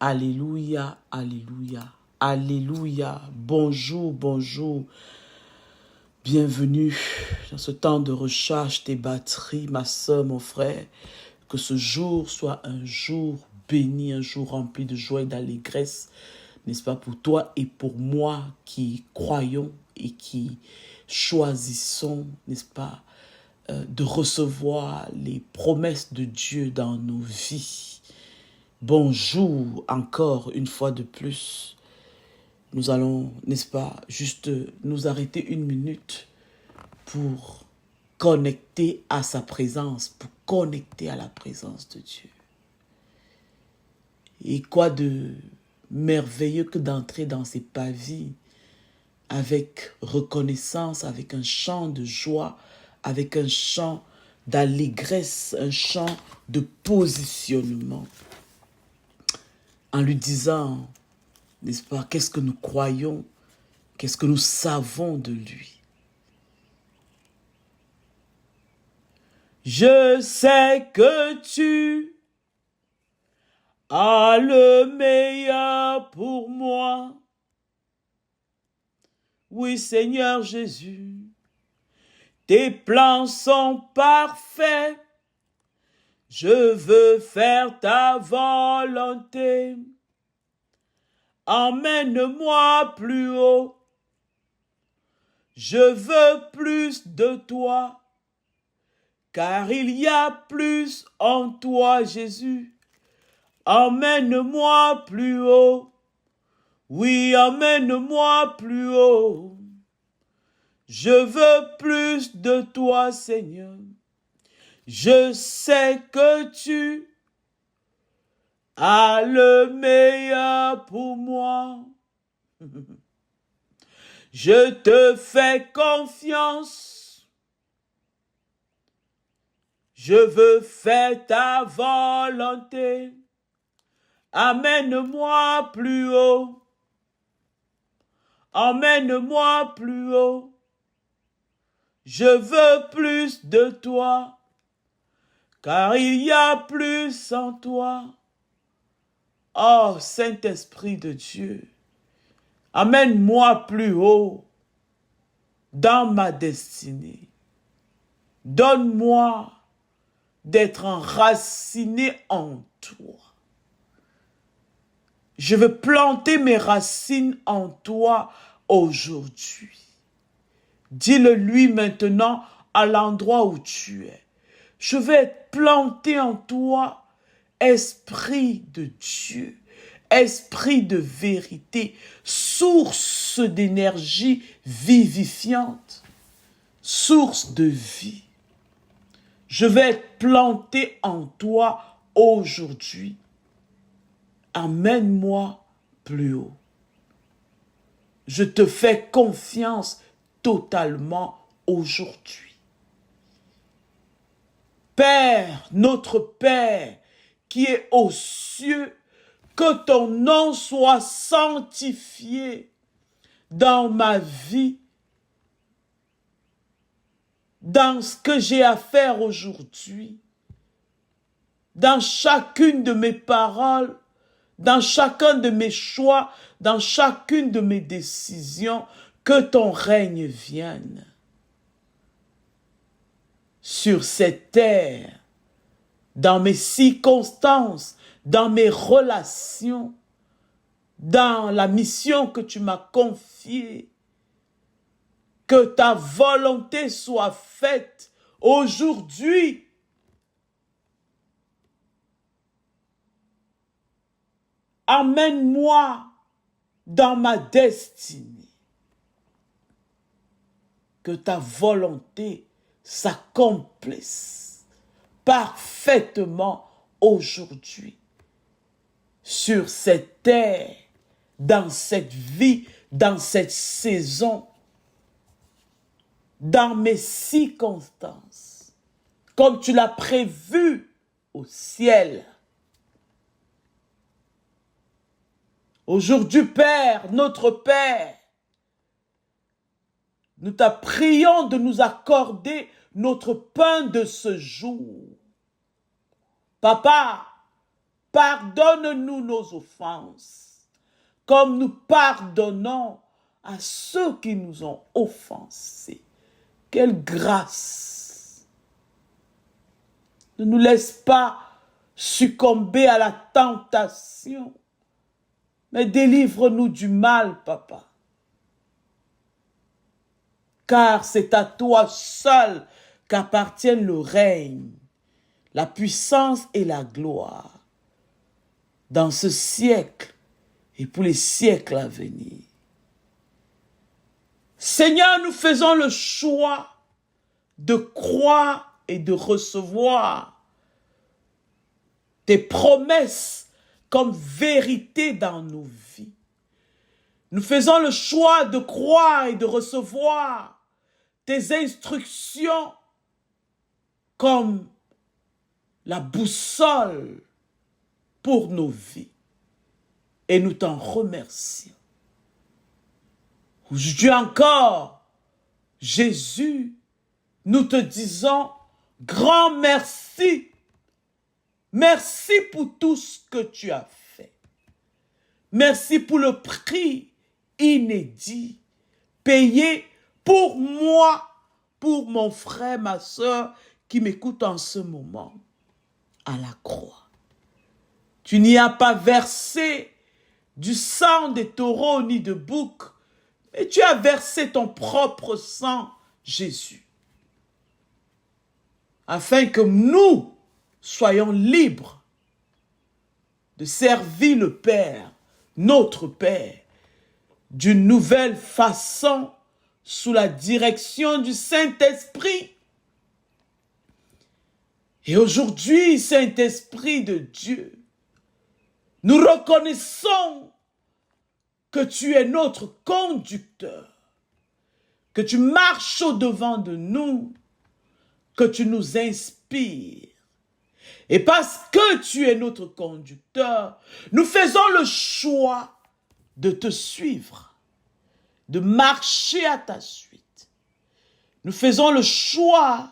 Alléluia, alléluia, alléluia. Bonjour, bonjour. Bienvenue dans ce temps de recharge tes batteries, ma soeur, mon frère. Que ce jour soit un jour béni, un jour rempli de joie et d'allégresse, n'est-ce pas, pour toi et pour moi qui croyons et qui choisissons, n'est-ce pas, de recevoir les promesses de Dieu dans nos vies. Bonjour encore une fois de plus. Nous allons, n'est-ce pas, juste nous arrêter une minute pour connecter à sa présence, pour connecter à la présence de Dieu. Et quoi de merveilleux que d'entrer dans ces pavillons avec reconnaissance, avec un chant de joie, avec un chant d'allégresse, un chant de positionnement. En lui disant, n'est-ce pas, qu'est-ce que nous croyons, qu'est-ce que nous savons de lui. Je sais que tu as le meilleur pour moi. Oui, Seigneur Jésus, tes plans sont parfaits. Je veux faire ta volonté. Emmène-moi plus haut. Je veux plus de toi. Car il y a plus en toi, Jésus. Emmène-moi plus haut. Oui, emmène-moi plus haut. Je veux plus de toi, Seigneur. Je sais que tu as le meilleur pour moi. Je te fais confiance. Je veux faire ta volonté. Amène-moi plus haut. Emmène-moi plus haut. Je veux plus de toi. Car il y a plus en toi. Oh, Saint-Esprit de Dieu, amène-moi plus haut dans ma destinée. Donne-moi d'être enraciné en toi. Je veux planter mes racines en toi aujourd'hui. Dis-le lui maintenant à l'endroit où tu es. Je vais être planté en toi, Esprit de Dieu, Esprit de vérité, source d'énergie vivifiante, source de vie. Je vais être planté en toi aujourd'hui. Amène-moi plus haut. Je te fais confiance totalement aujourd'hui. Père, notre Père, qui est aux cieux, que ton nom soit sanctifié dans ma vie, dans ce que j'ai à faire aujourd'hui, dans chacune de mes paroles, dans chacun de mes choix, dans chacune de mes décisions, que ton règne vienne sur cette terre, dans mes circonstances, dans mes relations, dans la mission que tu m'as confiée. Que ta volonté soit faite aujourd'hui. Amène-moi dans ma destinée. Que ta volonté s'accomplisse parfaitement aujourd'hui sur cette terre, dans cette vie, dans cette saison, dans mes circonstances, comme tu l'as prévu au ciel. Aujourd'hui, Père, notre Père, nous te prions de nous accorder notre pain de ce jour. Papa, Pardonne-nous nos offenses, comme nous pardonnons à ceux qui nous ont offensés. Quelle grâce! Ne nous laisse pas succomber à la tentation, mais délivre-nous du mal, papa. Car c'est à toi seul qu'appartiennent le règne, la puissance et la gloire, dans ce siècle et pour les siècles à venir. Seigneur, nous faisons le choix de croire et de recevoir tes promesses comme vérité dans nos vies. Nous faisons le choix de croire et de recevoir tes instructions comme la boussole pour nos vies. Et nous t'en remercions. Aujourd'hui encore, Jésus, nous te disons grand merci. Merci pour tout ce que tu as fait. Merci pour le prix inédit payé pour moi, pour mon frère, ma soeur qui m'écoute en ce moment à la croix. Tu n'y as pas versé du sang des taureaux ni de boucs, mais tu as versé ton propre sang, Jésus, afin que nous soyons libres de servir le Père, notre Père, d'une nouvelle façon sous la direction du Saint-Esprit. Et aujourd'hui, Saint-Esprit de Dieu, nous reconnaissons que tu es notre conducteur, que tu marches au-devant de nous, que tu nous inspires. Et parce que tu es notre conducteur, nous faisons le choix de te suivre, de marcher à ta suite. Nous faisons le choix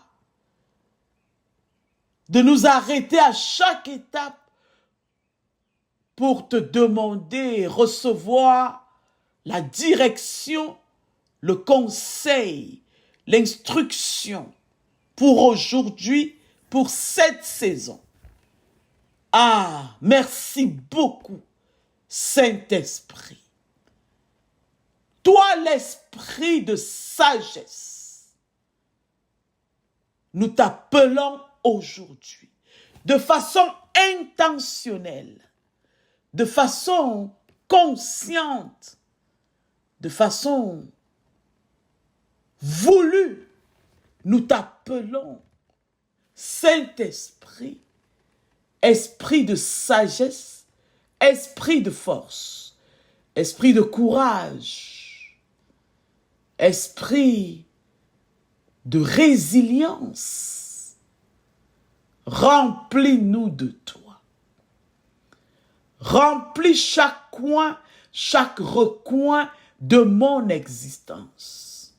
de nous arrêter à chaque étape pour te demander et recevoir la direction, le conseil, l'instruction pour aujourd'hui, pour cette saison. Ah, merci beaucoup, Saint-Esprit. Toi, l'esprit de sagesse, nous t'appelons aujourd'hui de façon intentionnelle, de façon consciente, de façon voulue. Nous t'appelons Saint-Esprit, esprit de sagesse, esprit de force, esprit de courage, esprit de résilience. Remplis-nous de toi. Remplis chaque coin, chaque recoin de mon existence.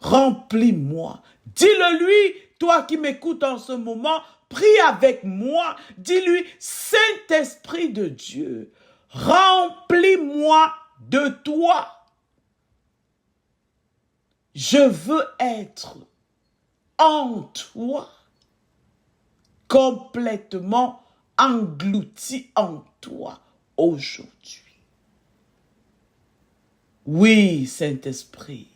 Remplis-moi. Dis-le lui, toi qui m'écoutes en ce moment, prie avec moi. Dis-lui, Saint-Esprit de Dieu, remplis-moi de toi. Je veux être en toi, complètement englouti en toi aujourd'hui. Oui, Saint-Esprit,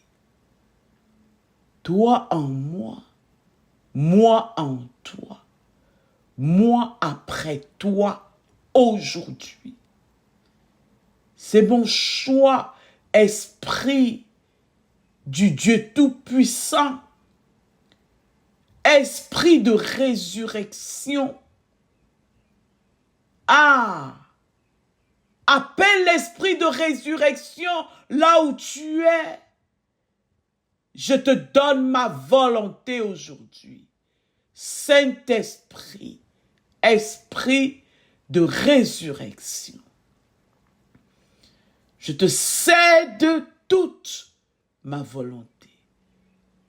toi en moi en toi, moi après toi aujourd'hui. C'est mon choix, Esprit du Dieu Tout-Puissant, Esprit de résurrection. Ah! Appelle l'esprit de résurrection là où tu es. Je te donne ma volonté aujourd'hui. Saint-Esprit, esprit de résurrection. Je te cède toute ma volonté.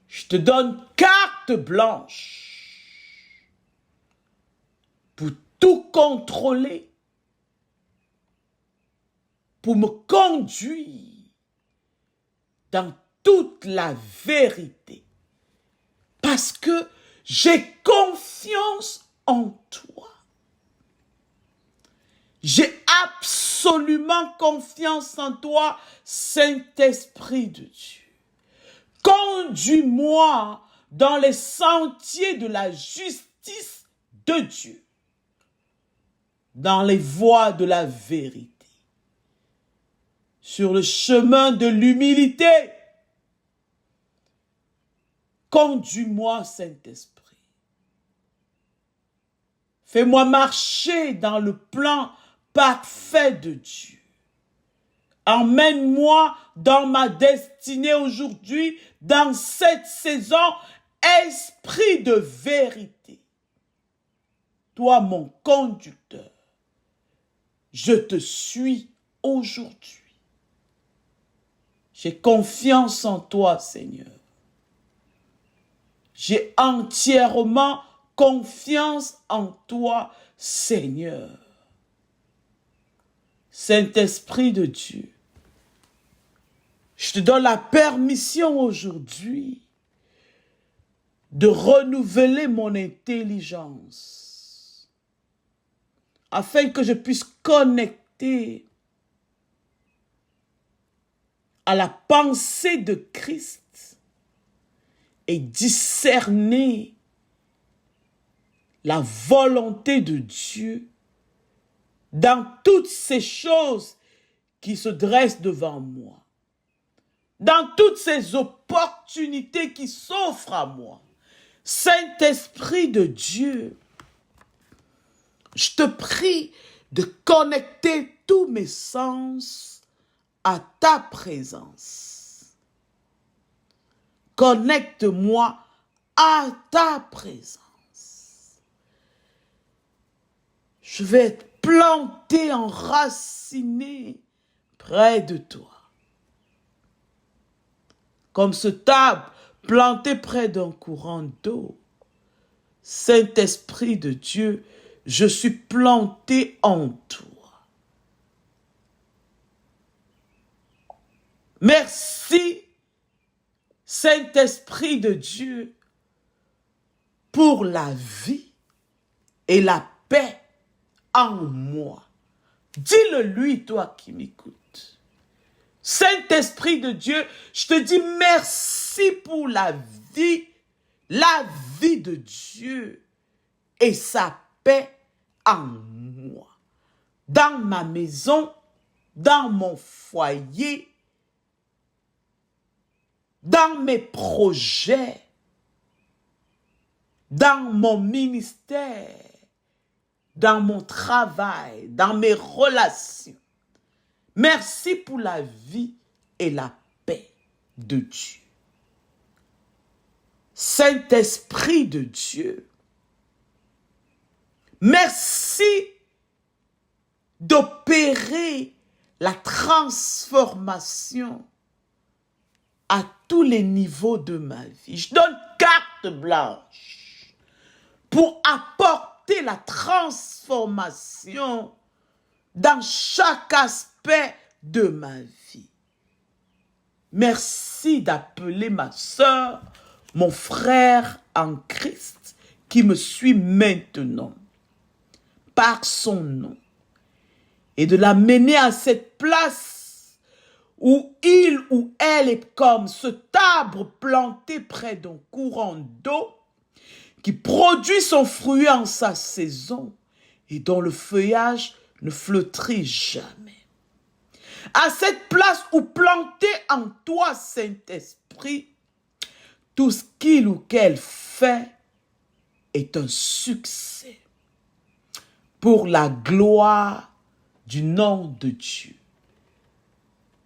Je te donne carte blanche pour tout contrôler pour me conduire dans toute la vérité. Parce que j'ai confiance en toi. J'ai absolument confiance en toi, Saint-Esprit de Dieu. Conduis-moi dans les sentiers de la justice de Dieu, dans les voies de la vérité, sur le chemin de l'humilité. Conduis-moi, Saint-Esprit. Fais-moi marcher dans le plan parfait de Dieu. Emmène-moi dans ma destinée aujourd'hui, dans cette saison, esprit de vérité. Toi, mon conducteur, je te suis aujourd'hui. J'ai confiance en toi, Seigneur. J'ai entièrement confiance en toi, Seigneur. Saint-Esprit de Dieu, je te donne la permission aujourd'hui de renouveler mon intelligence afin que je puisse connecter à la pensée de Christ et discerner la volonté de Dieu dans toutes ces choses qui se dressent devant moi, dans toutes ces opportunités qui s'offrent à moi. Saint-Esprit de Dieu, je te prie de connecter tous mes sens à ta présence. Connecte-moi à ta présence. Je vais être planté, enraciné près de toi. Comme ce arbre planté près d'un courant d'eau. Saint-Esprit de Dieu, je suis planté en toi. Merci, Saint-Esprit de Dieu, pour la vie et la paix en moi. Dis-le lui, toi qui m'écoutes. Saint-Esprit de Dieu, je te dis merci pour la vie de Dieu et sa paix en moi. Dans ma maison, dans mon foyer, dans mes projets, dans mon ministère, dans mon travail, dans mes relations. Merci pour la vie et la paix de Dieu. Saint-Esprit de Dieu, merci d'opérer la transformation à tous les niveaux de ma vie. Je donne carte blanche pour apporter la transformation dans chaque aspect de ma vie. Merci d'appeler ma sœur, mon frère en Christ, qui me suit maintenant, par son nom, et de l'amener à cette place où il ou elle est comme cet arbre planté près d'un courant d'eau qui produit son fruit en sa saison et dont le feuillage ne flétrit jamais. À cette place où planté en toi, Saint-Esprit, tout ce qu'il ou qu'elle fait est un succès pour la gloire du nom de Dieu,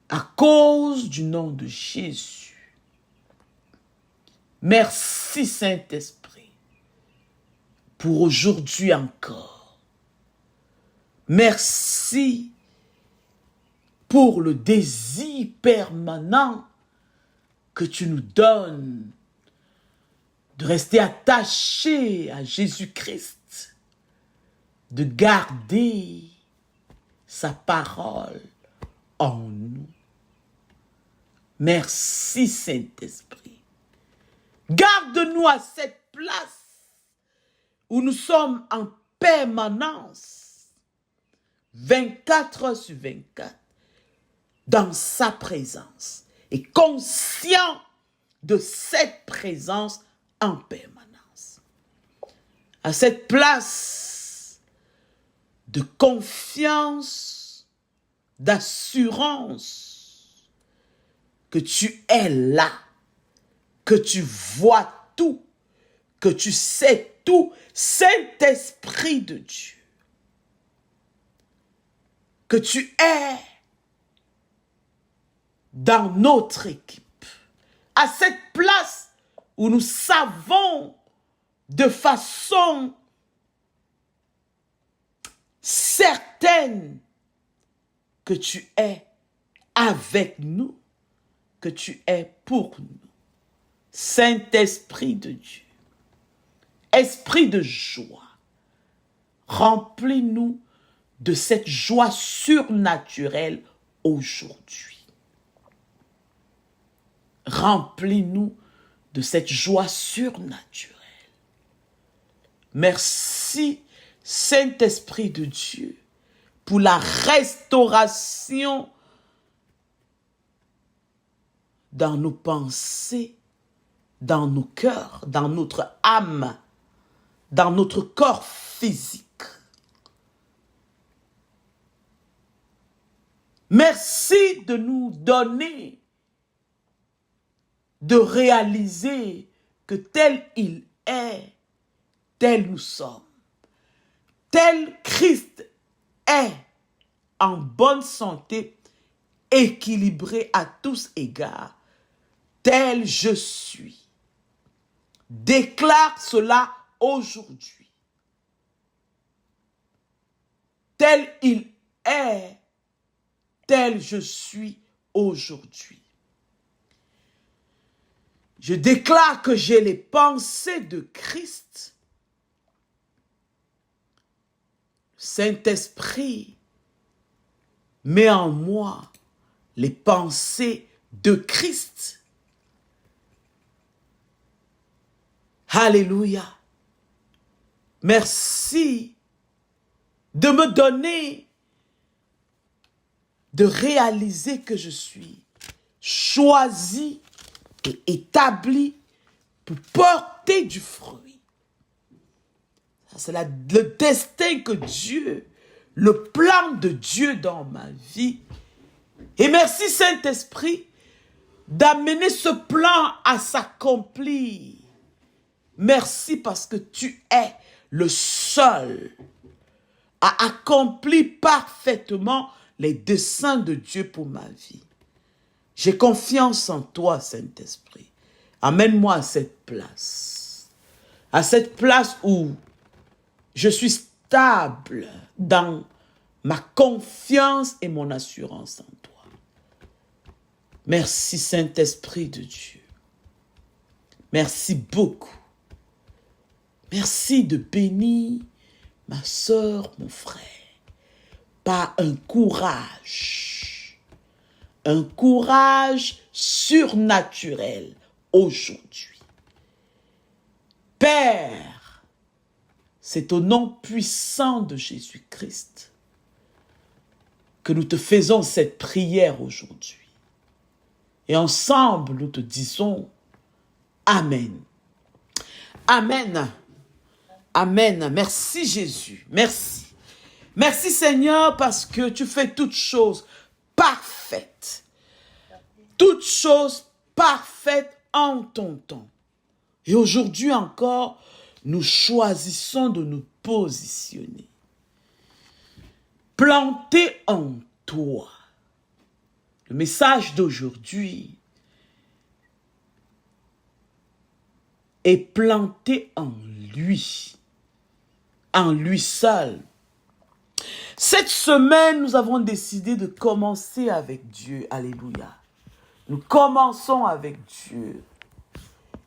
à cause du nom de Jésus. Merci Saint-Esprit pour aujourd'hui encore. Merci pour le désir permanent que tu nous donnes de rester attachés à Jésus-Christ, de garder sa parole en nous. Merci Saint-Esprit. Garde-nous à cette place où nous sommes en permanence, 24 heures sur 24, dans sa présence et conscient de cette présence en permanence. À cette place de confiance, d'assurance que tu es là, que tu vois tout, que tu sais tout, Saint-Esprit de Dieu, que tu es dans notre équipe, à cette place où nous savons de façon certaine que tu es avec nous, que tu es pour nous. Saint-Esprit de Dieu, esprit de joie, remplis-nous de cette joie surnaturelle aujourd'hui. Remplis-nous de cette joie surnaturelle. Merci, Saint-Esprit de Dieu, pour la restauration dans nos pensées, dans nos cœurs, dans notre âme, dans notre corps physique. Merci de nous donner, de réaliser que tel il est, tel nous sommes. Tel Christ est en bonne santé, équilibré à tous égards, tel je suis. Déclare cela aujourd'hui. Tel il est, tel je suis aujourd'hui. Je déclare que j'ai les pensées de Christ. Saint-Esprit, mets en moi les pensées de Christ. Alléluia. Merci de me donner, de réaliser que je suis choisi et établi pour porter du fruit. C'est le destin que Dieu, le plan de Dieu dans ma vie. Et merci Saint-Esprit d'amener ce plan à s'accomplir. Merci parce que tu es le seul à accomplir parfaitement les desseins de Dieu pour ma vie. J'ai confiance en toi, Saint-Esprit. Amène-moi à cette place. À cette place où je suis stable dans ma confiance et mon assurance en toi. Merci, Saint-Esprit de Dieu. Merci beaucoup. Merci de bénir ma sœur, mon frère, par un courage surnaturel aujourd'hui. Père, c'est au nom puissant de Jésus-Christ que nous te faisons cette prière aujourd'hui. Et ensemble, nous te disons Amen. Amen. Amen. Merci Jésus. Merci. Merci Seigneur parce que tu fais toutes choses parfaites. Toutes choses parfaites en ton temps. Et aujourd'hui encore, nous choisissons de nous positionner. Planter en toi. Le message d'aujourd'hui est planté en lui seul. Cette semaine, nous avons décidé de commencer avec Dieu. Alléluia. Nous commençons avec Dieu.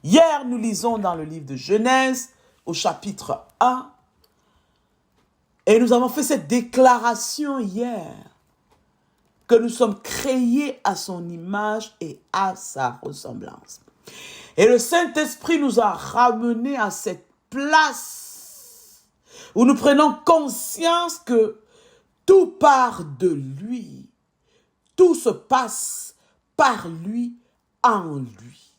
Hier, nous lisons dans le livre de Genèse, au chapitre 1, Et nous avons fait cette déclaration hier, que nous sommes créés à son image et à sa ressemblance. Et le Saint-Esprit nous a ramenés à cette place où nous prenons conscience que tout part de lui. Tout se passe par lui, en lui.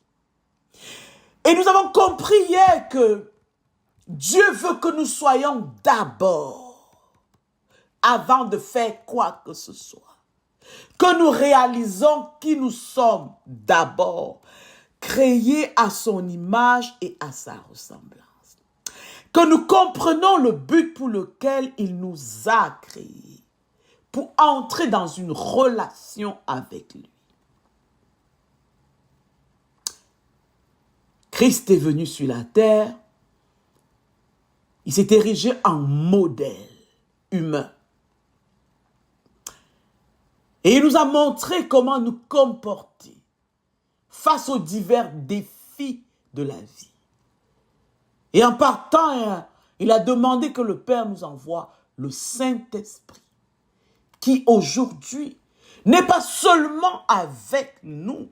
Et nous avons compris hier que Dieu veut que nous soyons d'abord, avant de faire quoi que ce soit. Que nous réalisons qui nous sommes d'abord, créés à son image et à sa ressemblance. Que nous comprenons le but pour lequel il nous a créés, pour entrer dans une relation avec lui. Christ est venu sur la terre, il s'est érigé en modèle humain. Et il nous a montré comment nous comporter face aux divers défis de la vie. Et en partant, il a demandé que le Père nous envoie le Saint-Esprit, qui aujourd'hui n'est pas seulement avec nous,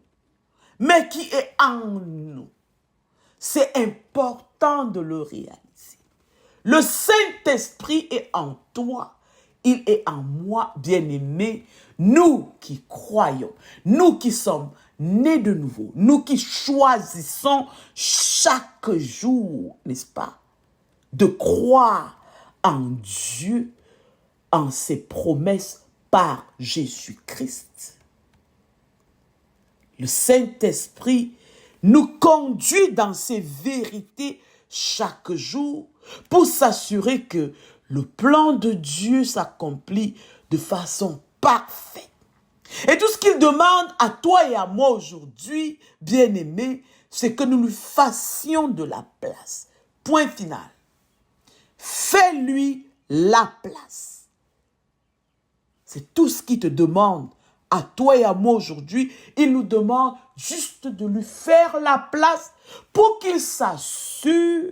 mais qui est en nous. C'est important de le réaliser. Le Saint-Esprit est en toi, il est en moi, bien-aimés, nous qui croyons, nous qui sommes nés de nouveau, nous qui choisissons chaque jour, n'est-ce pas, de croire en Dieu, en ses promesses par Jésus-Christ. Le Saint-Esprit nous conduit dans ces vérités chaque jour pour s'assurer que le plan de Dieu s'accomplit de façon parfaite. Et tout ce qu'il demande à toi et à moi aujourd'hui, bien-aimés, c'est que nous lui fassions de la place. Point final. Fais-lui la place. C'est tout ce qu'il te demande à toi et à moi aujourd'hui. Il nous demande juste de lui faire la place pour qu'il s'assure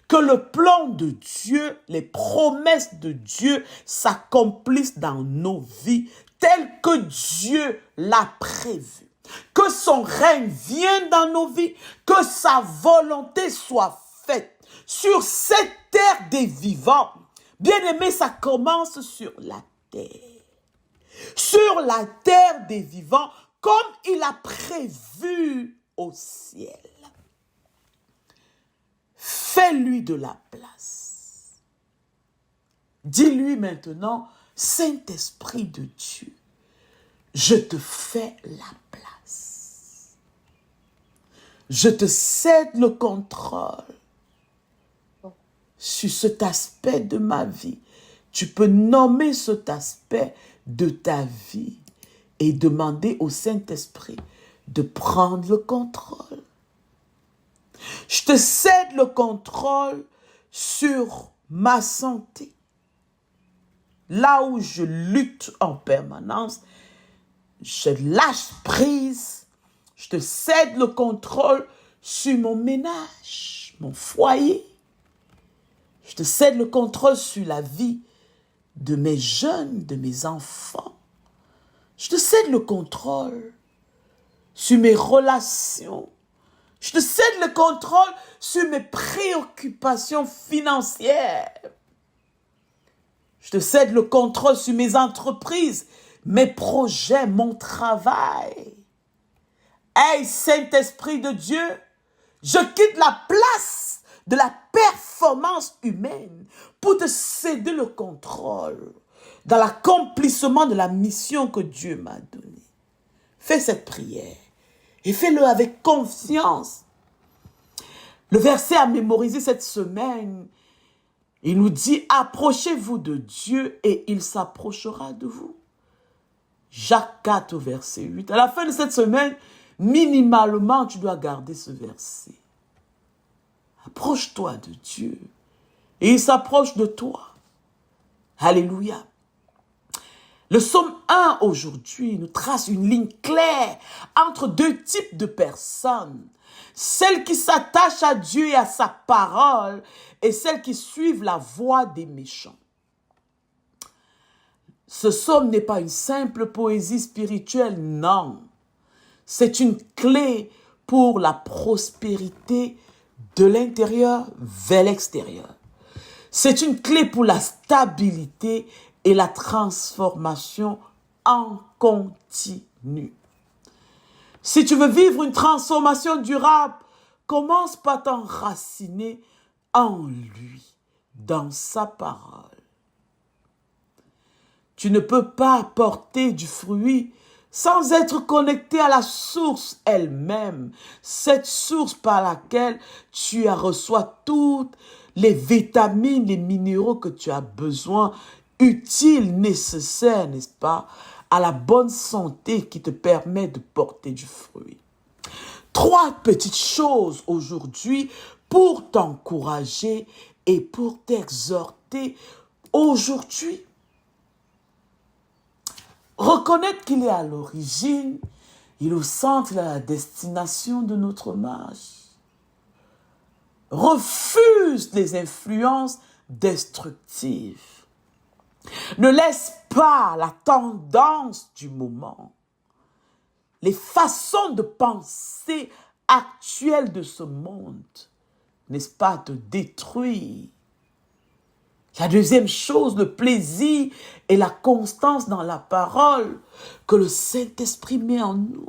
que le plan de Dieu, les promesses de Dieu s'accomplissent dans nos vies tel que Dieu l'a prévu. Que son règne vienne dans nos vies, que sa volonté soit faite sur cette terre des vivants. Bien-aimé, ça commence sur la terre. Sur la terre des vivants, comme il a prévu au ciel. Fais-lui de la place. Dis-lui maintenant, Saint-Esprit de Dieu, je te fais la place. Je te cède le contrôle sur cet aspect de ma vie. Tu peux nommer cet aspect de ta vie et demander au Saint-Esprit de prendre le contrôle. Je te cède le contrôle sur ma santé. Là où je lutte en permanence, je lâche prise. Je te cède le contrôle sur mon ménage, mon foyer. Je te cède le contrôle sur la vie de mes jeunes, de mes enfants. Je te cède le contrôle sur mes relations. Je te cède le contrôle sur mes préoccupations financières. Je te cède le contrôle sur mes entreprises, mes projets, mon travail. Hey, Saint-Esprit de Dieu, je quitte la place de la performance humaine pour te céder le contrôle dans l'accomplissement de la mission que Dieu m'a donnée. Fais cette prière et fais-le avec confiance. Le verset à mémoriser cette semaine, il nous dit, approchez-vous de Dieu et il s'approchera de vous. Jacques 4, verset 8. À la fin de cette semaine, minimalement, tu dois garder ce verset. Approche-toi de Dieu et il s'approche de toi. Alléluia. Le psaume 1 aujourd'hui nous trace une ligne claire entre deux types de personnes. Celles qui s'attachent à Dieu et à sa parole et celles qui suivent la voie des méchants. Ce psaume n'est pas une simple poésie spirituelle, non. C'est une clé pour la prospérité de l'intérieur vers l'extérieur. C'est une clé pour la stabilité et la transformation en continu. Si tu veux vivre une transformation durable, commence par t'enraciner en lui, dans sa parole. Tu ne peux pas apporter du fruit sans être connecté à la source elle-même, cette source par laquelle tu reçois toutes les vitamines, les minéraux que tu as besoin, utiles, nécessaires, n'est-ce pas, à la bonne santé qui te permet de porter du fruit. 3 petites choses aujourd'hui pour t'encourager et pour t'exhorter aujourd'hui. Reconnaître qu'il est à l'origine, il est au centre, il est à la destination de notre marche. Refuse les influences destructives. Ne laisse pas la tendance du moment, les façons de penser actuelles de ce monde, n'est-ce pas, te détruire. La deuxième chose, le plaisir et la constance dans la parole que le Saint-Esprit met en nous.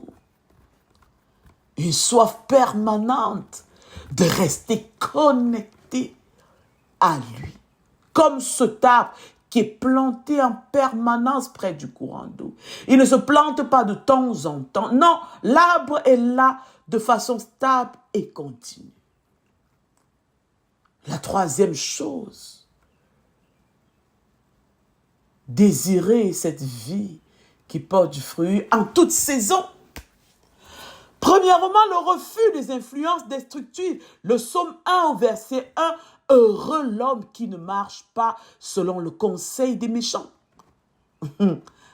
Une soif permanente de rester connecté à lui. Comme cet arbre qui est planté en permanence près du courant d'eau. Il ne se plante pas de temps en temps. Non, l'arbre est là de façon stable et continue. La troisième chose, désirer cette vie qui porte du fruit en toute saison. Premièrement, le refus des influences destructives. Le psaume 1 au verset 1, « Heureux l'homme qui ne marche pas selon le conseil des méchants. »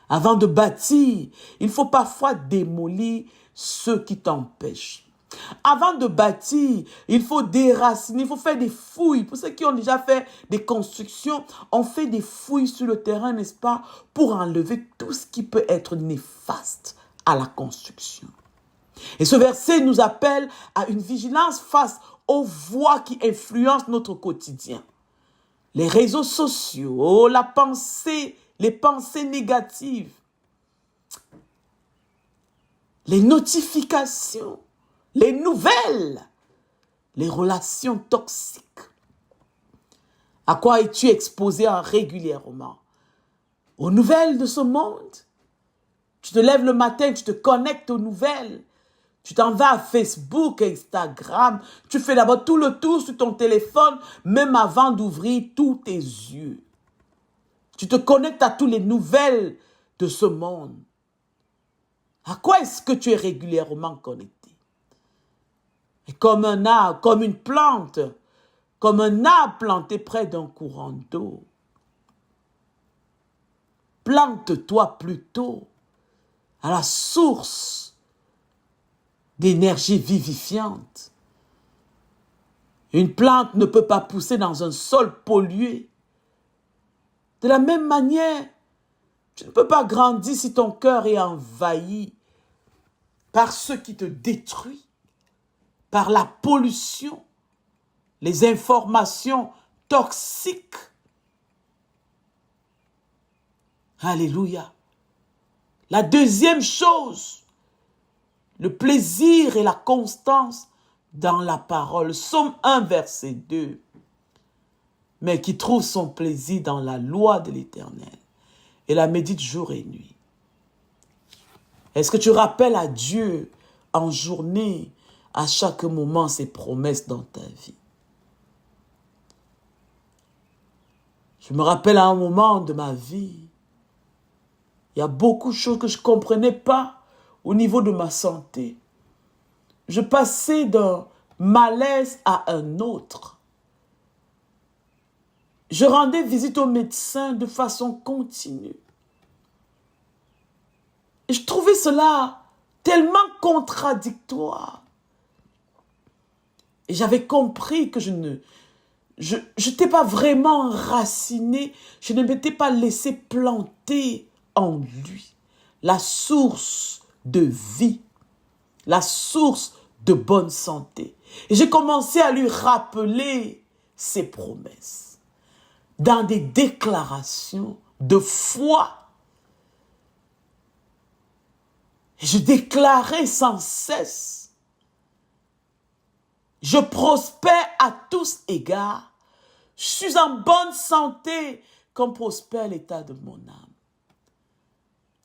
Avant de bâtir, il faut parfois démolir ceux qui t'empêchent. Avant de bâtir, il faut déraciner, il faut faire des fouilles. Pour ceux qui ont déjà fait des constructions, on fait des fouilles sur le terrain, n'est-ce pas, pour enlever tout ce qui peut être néfaste à la construction. Et ce verset nous appelle à une vigilance face aux voix qui influencent notre quotidien. Les réseaux sociaux, la pensée, les pensées négatives, les notifications, les nouvelles, les relations toxiques. À quoi es-tu exposé régulièrement? Aux nouvelles de ce monde? Tu te lèves le matin, tu te connectes aux nouvelles. Tu t'en vas à Facebook, Instagram. Tu fais d'abord tout le tour sur ton téléphone, même avant d'ouvrir tous tes yeux. Tu te connectes à toutes les nouvelles de ce monde. À quoi est-ce que tu es régulièrement connecté? Et comme un arbre, comme une plante, comme un arbre planté près d'un courant d'eau. Plante-toi plutôt à la source d'énergie vivifiante. Une plante ne peut pas pousser dans un sol pollué. De la même manière, tu ne peux pas grandir si ton cœur est envahi par ce qui te détruit, par la pollution, les informations toxiques. Alléluia. La deuxième chose, le plaisir et la constance dans la parole. Psaume 1, verset 2. Mais qui trouve son plaisir dans la loi de l'Éternel et la médite jour et nuit. Est-ce que tu rappelles à Dieu en journée, à chaque moment, ses promesses dans ta vie? Je me rappelle à un moment de ma vie, il y a beaucoup de choses que je ne comprenais pas au niveau de ma santé. Je passais d'un malaise à un autre. Je rendais visite au médecin de façon continue. Et je trouvais cela tellement contradictoire. Et j'avais compris que je je t'ai pas vraiment enraciné, je ne m'étais pas laissé planter en lui la source de vie, la source de bonne santé. Et j'ai commencé à lui rappeler ses promesses dans des déclarations de foi. Et je déclarais sans cesse, je prospère à tous égards, je suis en bonne santé comme prospère l'état de mon âme.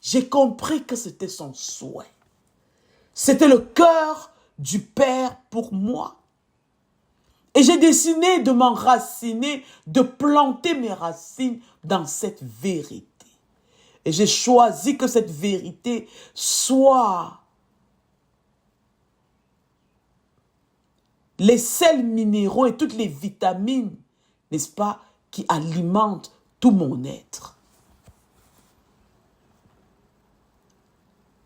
J'ai compris que c'était son souhait. C'était le cœur du Père pour moi. Et j'ai décidé de m'enraciner, de planter mes racines dans cette vérité. Et j'ai choisi que cette vérité soit les sels minéraux et toutes les vitamines, n'est-ce pas, qui alimentent tout mon être.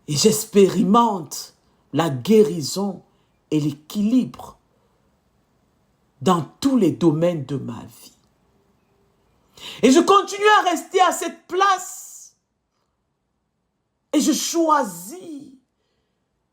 Et j'expérimente la guérison et l'équilibre dans tous les domaines de ma vie. Et je continue à rester à cette place. Et je choisis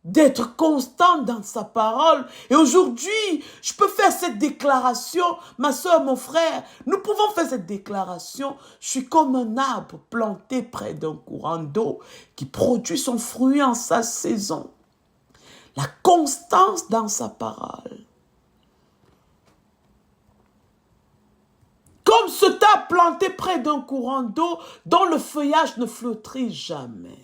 d'être constante dans sa parole. Et aujourd'hui, je peux faire cette déclaration. Ma soeur, mon frère, nous pouvons faire cette déclaration. Je suis comme un arbre planté près d'un courant d'eau qui produit son fruit en sa saison. La constance dans sa parole. Comme ce tas planté près d'un courant d'eau dont le feuillage ne flétrit jamais.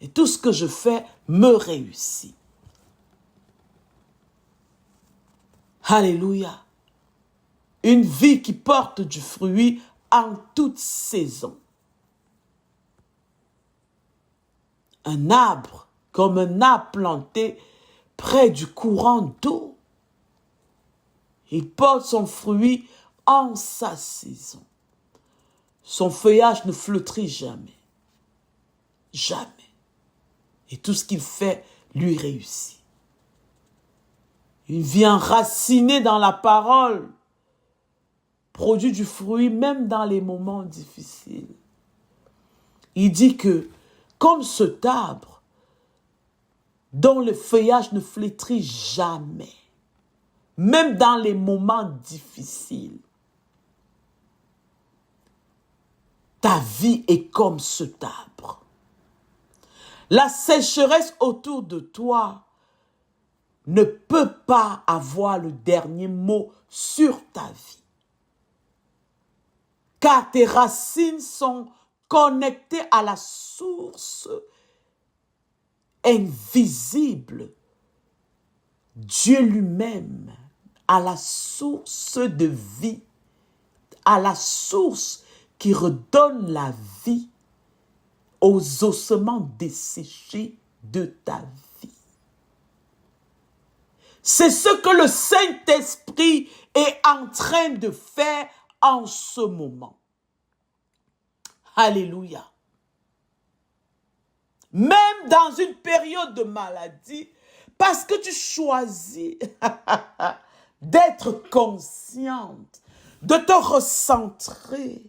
Et tout ce que je fais me réussit. Alléluia. Une vie qui porte du fruit en toute saison. Un arbre comme un arbre planté près du courant d'eau. Il porte son fruit en sa saison. Son feuillage ne flétrit jamais. Jamais. Et tout ce qu'il fait lui réussit. Une vie enracinée dans la parole produit du fruit même dans les moments difficiles. Il dit que, comme cet arbre dont le feuillage ne flétrit jamais, même dans les moments difficiles, ta vie est comme cet arbre. La sécheresse autour de toi ne peut pas avoir le dernier mot sur ta vie. Car tes racines sont connectées à la source invisible, Dieu lui-même, à la source de vie, à la source qui redonne la vie aux ossements desséchés de ta vie. C'est ce que le Saint-Esprit est en train de faire en ce moment. Alléluia. Même dans une période de maladie, parce que tu choisis d'être consciente, de te recentrer,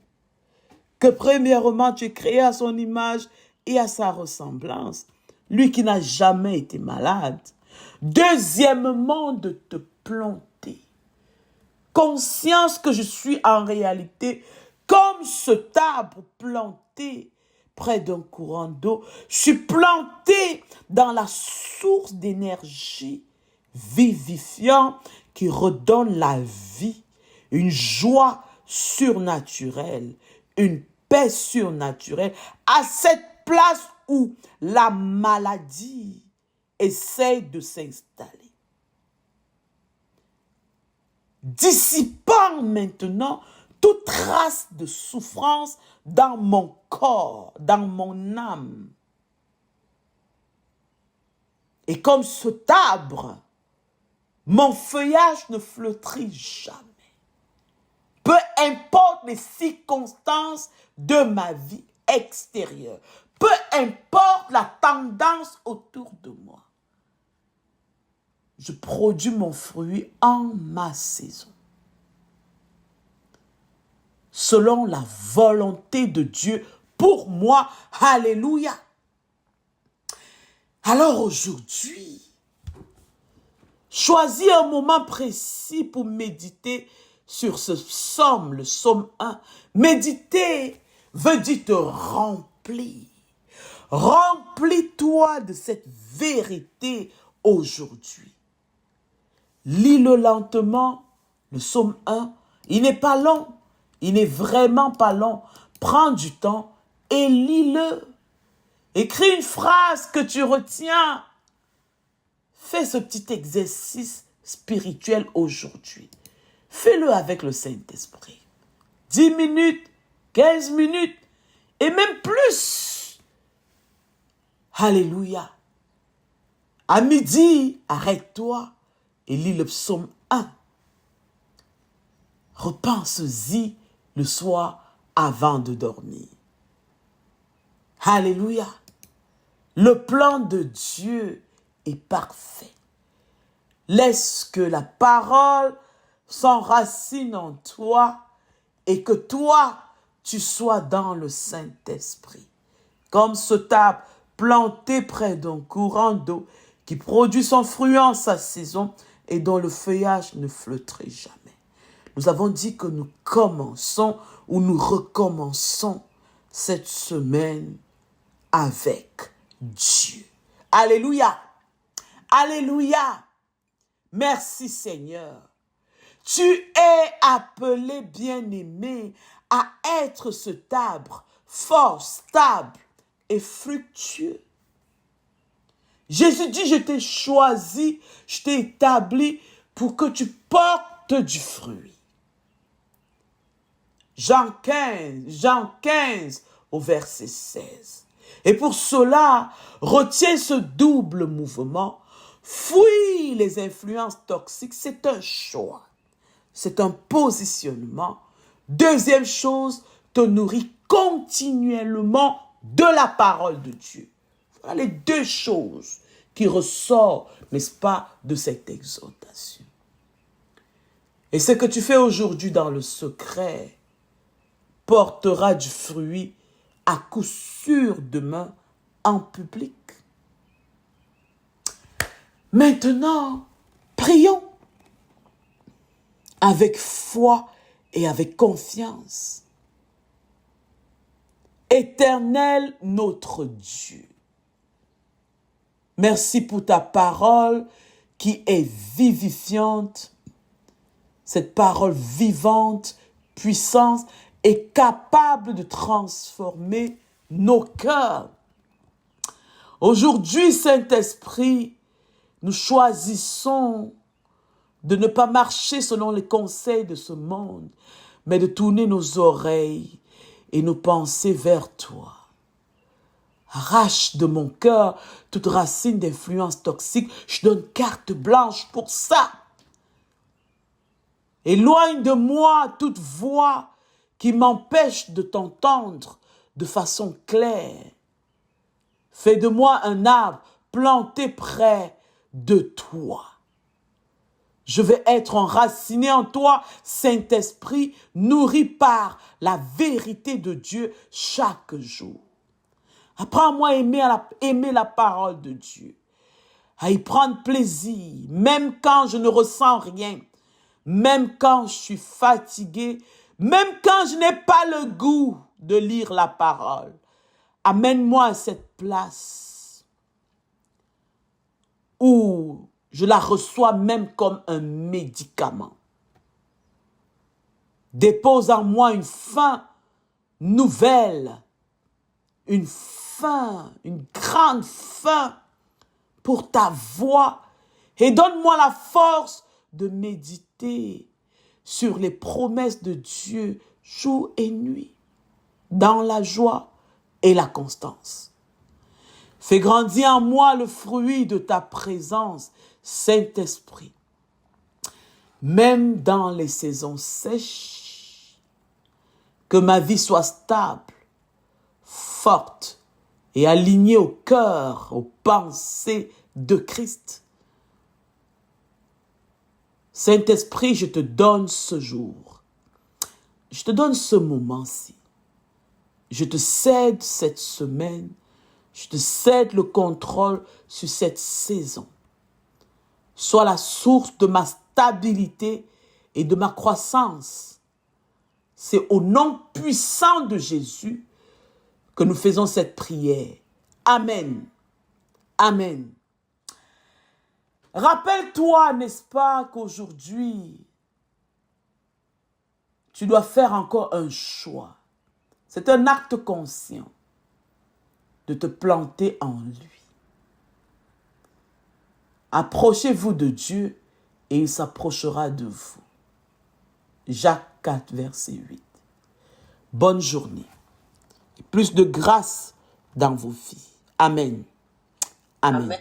que premièrement, tu es créé à son image et à sa ressemblance. Lui qui n'a jamais été malade. Deuxièmement, de te planter. Conscience que je suis en réalité comme cet arbre planté près d'un courant d'eau. Je suis planté dans la source d'énergie vivifiante qui redonne la vie, une joie surnaturelle, une paix surnaturelle, à cette place où la maladie essaie de s'installer. Dissipant maintenant toute trace de souffrance dans mon corps, dans mon âme. Et comme cet arbre, mon feuillage ne flétrit jamais. Peu importe les circonstances de ma vie extérieure. Peu importe la tendance autour de moi. Je produis mon fruit en ma saison. selon la volonté de Dieu pour moi. Alléluia. Alors aujourd'hui, choisis un moment précis pour méditer sur ce psaume, le psaume 1. Méditer veut dire te remplir. Remplis-toi de cette vérité aujourd'hui. Lis-le lentement, le psaume 1. Il n'est pas long, il n'est vraiment pas long. Prends du temps et lis-le. Écris une phrase que tu retiens. Fais ce petit exercice spirituel aujourd'hui. Fais-le avec le Saint-Esprit. 10 minutes, 15 minutes et même plus. Alléluia. À midi, arrête-toi et lis le psaume 1. Repense-y le soir avant de dormir. Alléluia. Le plan de Dieu est parfait. Laisse que la parole s'enracine en toi et que toi, tu sois dans le Saint-Esprit. Comme ce arbre planté près d'un courant d'eau qui produit son fruit en sa saison et dont le feuillage ne flotterait jamais. Nous avons dit que nous commençons ou nous recommençons cette semaine avec Dieu. Alléluia. Alléluia. Merci Seigneur. Tu es appelé, bien-aimé, à être cet arbre fort, stable et fructueux. Jésus dit, je t'ai choisi, je t'ai établi pour que tu portes du fruit. Jean 15 au verset 16. Et pour cela, retiens ce double mouvement. Fuis les influences toxiques, c'est un choix. C'est un positionnement. Deuxième chose, te nourris continuellement de la parole de Dieu. Voilà les deux choses qui ressortent, n'est-ce pas, de cette exhortation. Et ce que tu fais aujourd'hui dans le secret portera du fruit à coup sûr demain en public. Maintenant, prions avec foi et avec confiance. Éternel notre Dieu, merci pour ta parole qui est vivifiante. Cette parole vivante, puissante est capable de transformer nos cœurs. Aujourd'hui, Saint-Esprit, nous choisissons de ne pas marcher selon les conseils de ce monde, mais de tourner nos oreilles et nos pensées vers toi. Arrache de mon cœur toute racine d'influence toxique. Je donne carte blanche pour ça. Éloigne de moi toute voix qui m'empêche de t'entendre de façon claire. Fais de moi un arbre planté près de toi. Je vais être enraciné en toi, Saint-Esprit, nourri par la vérité de Dieu chaque jour. Apprends-moi à aimer la parole de Dieu, à y prendre plaisir, même quand je ne ressens rien, même quand je suis fatigué, même quand je n'ai pas le goût de lire la parole. Amène-moi à cette place où je la reçois même comme un médicament. Dépose en moi une faim nouvelle, une grande faim pour ta voix et donne-moi la force de méditer sur les promesses de Dieu jour et nuit, dans la joie et la constance. Fais grandir en moi le fruit de ta présence, Saint-Esprit. Même dans les saisons sèches, que ma vie soit stable, forte et alignée au cœur, aux pensées de Christ. Saint-Esprit, je te donne ce jour je te donne ce moment-ci. Je te cède cette semaine. Je te cède le contrôle sur cette saison. Sois la source de ma stabilité et de ma croissance. C'est au nom puissant de Jésus que nous faisons cette prière. Amen. Amen. Rappelle-toi, n'est-ce pas, qu'aujourd'hui, tu dois faire encore un choix. C'est un acte conscient de te planter en lui. Approchez-vous de Dieu et il s'approchera de vous. Jacques 4, verset 8. Bonne journée. Et plus de grâce dans vos vies. Amen. Amen. Amen.